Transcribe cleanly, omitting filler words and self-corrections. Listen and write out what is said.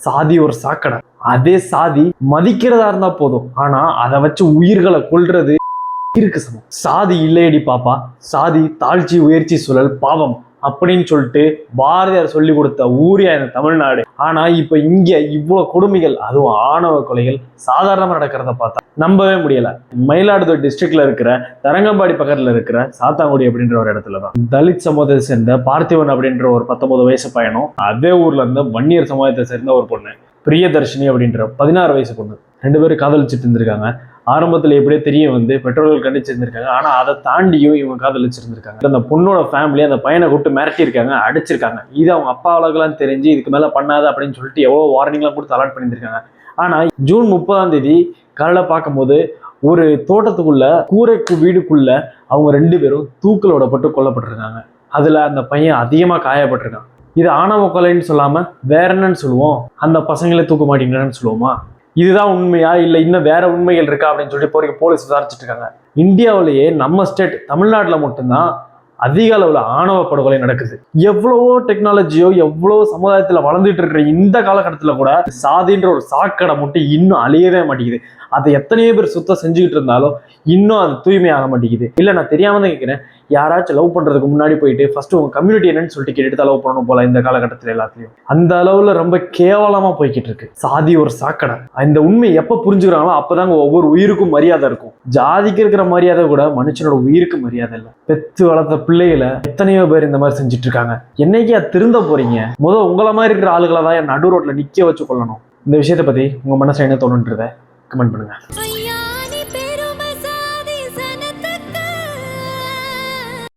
சாதி ஒரு சாக்கடை. அதே சாதி மதிக்கிறதா இருந்தா போதும், ஆனா அதை வச்சு உயிர்களை கொல்றது இருக்கு சமம். சாதி இல்லையடி பாப்பா, சாதி தாழ்ச்சி உயர்ச்சி சுழல் பாவம் அப்படின்னு சொல்லிட்டு பாரதியார் சொல்லி கொடுத்த ஊரியா இந்த தமிழ்நாடு. ஆனா இப்ப இங்க இவ்வளவு கொடுமைகள், அதுவும் ஆணவ கொலைகள் சாதாரணமா நடக்கிறத பார்த்தா நம்பவே முடியல. மயிலாடுதுறை டிஸ்ட்ரிக்ட்ல இருக்கிற தரங்கம்பாடி பக்கத்துல இருக்கிற சாத்தாங்குடி அப்படின்ற ஒரு இடத்துலதான் தலித் சமூகத்தை சேர்ந்த பார்த்திபன் அப்படின்ற ஒரு 19 வயசு பையனும், அதே ஊர்ல இருந்த வன்னியர் சமூகத்தை சேர்ந்த ஒரு பொண்ணு பிரியதர்ஷினி அப்படின்ற 16 வயசு பொண்ணு, 2 பேரும் காதலிச்சுட்டு இருந்திருக்காங்க. ஆரம்பத்தில் எப்படியே தெரிய வந்து பெற்றோர்கள் கண்டிச்சிருந்திருக்காங்க. ஆனா அதை தாண்டியும் இவங்க காதலிச்சிருந்திருக்காங்க. அந்த பொண்ணோட ஃபேமிலி அந்த பையனை கூப்பிட்டு மிரட்டியிருக்காங்க, அடிச்சிருக்காங்க. இது அவங்க அப்பா அழகெல்லாம் தெரிஞ்சு இதுக்கு மேல பண்ணாத அப்படின்னு சொல்லிட்டு எவ்வளோ வார்னிங்லாம் கொடுத்து அலர்ட் பண்ணியிருக்காங்க. ஆனா ஜூன் 30 காலைல பார்க்கும்போது ஒரு தோட்டத்துக்குள்ள கூரைக்கு வீடுக்குள்ள அவங்க 2 பேரும் தூக்கில் விடப்பட்டு கொல்லப்பட்டிருக்காங்க. அதுல அந்த பையன் அதிகமா காயப்பட்டிருக்கான். இது ஆணவ கொலைன்னு சொல்லாம வேற என்னன்னு சொல்லுவோம்? அந்த பசங்களே தூக்க மாட்டீங்கன்னு சொல்லுவோமா? இதுதான் உண்மையா இல்லை இன்னும் வேற உண்மைகள் இருக்கா அப்படின்னு சொல்லிட்டு போலீஸ் விசாரிச்சுட்டு இருக்காங்க. இந்தியாவிலேயே நம்ம ஸ்டேட் தமிழ்நாட்டில் மட்டும்தான் அதிக அளவுல ஆணவ படுகொலை நடக்குது. எவ்வளவோ டெக்னாலஜியோ எவ்வளவோ சமுதாயத்துல வளர்ந்துட்டு இருக்கிற இந்த காலகட்டத்துல கூட சாதின்ற ஒரு சாக்கடை மட்டும் இன்னும் அழியவே மாட்டேங்குது. அதை எத்தனையோ பேர் சுத்தம் செஞ்சுக்கிட்டு இருந்தாலும் இன்னும் அது தூய்மையாக மாட்டேங்குது. இல்ல நான் தெரியாம தான் கேட்கிறேன், யாராச்சும் லவ் பண்றதுக்கு முன்னாடி போயிட்டு ஃபர்ஸ்ட் உங்க கம்யூனிட்டி என்னன்னு சொல்லிட்டு கேட்டுட்டு தான் லவ் பண்ணணும் போல இந்த காலகட்டத்தில் எல்லாத்துலயும். அந்த அளவுல ரொம்ப கேவலமா போய்கிட்டு இருக்கு. சாதி ஒரு சாக்கடை. இந்த உண்மை எப்ப புரிஞ்சுக்கிறாங்களோ அப்பதாங்க ஒவ்வொரு உயிருக்கும் மரியாதை இருக்கும். ஜாதிக்கு இருக்கிற மரியாதை கூட மனுஷனோட உயிருக்கு மரியாதை இல்லை. பெத்து வளர்த்த பிள்ளைகளை எத்தனையோ பேர் இந்த மாதிரி செஞ்சுட்டு இருக்காங்க. என்னைக்கு திருந்த போறீங்க? முதல் உங்களை மாதிரி இருக்கிற ஆளுகளை தான் நடு ரோட்ல நிக்க வச்சு கொள்ளணும். இந்த விஷயத்தை பத்தி உங்க மனசுல என்ன தோணுன்றத கமெண்ட் பண்ணுங்க.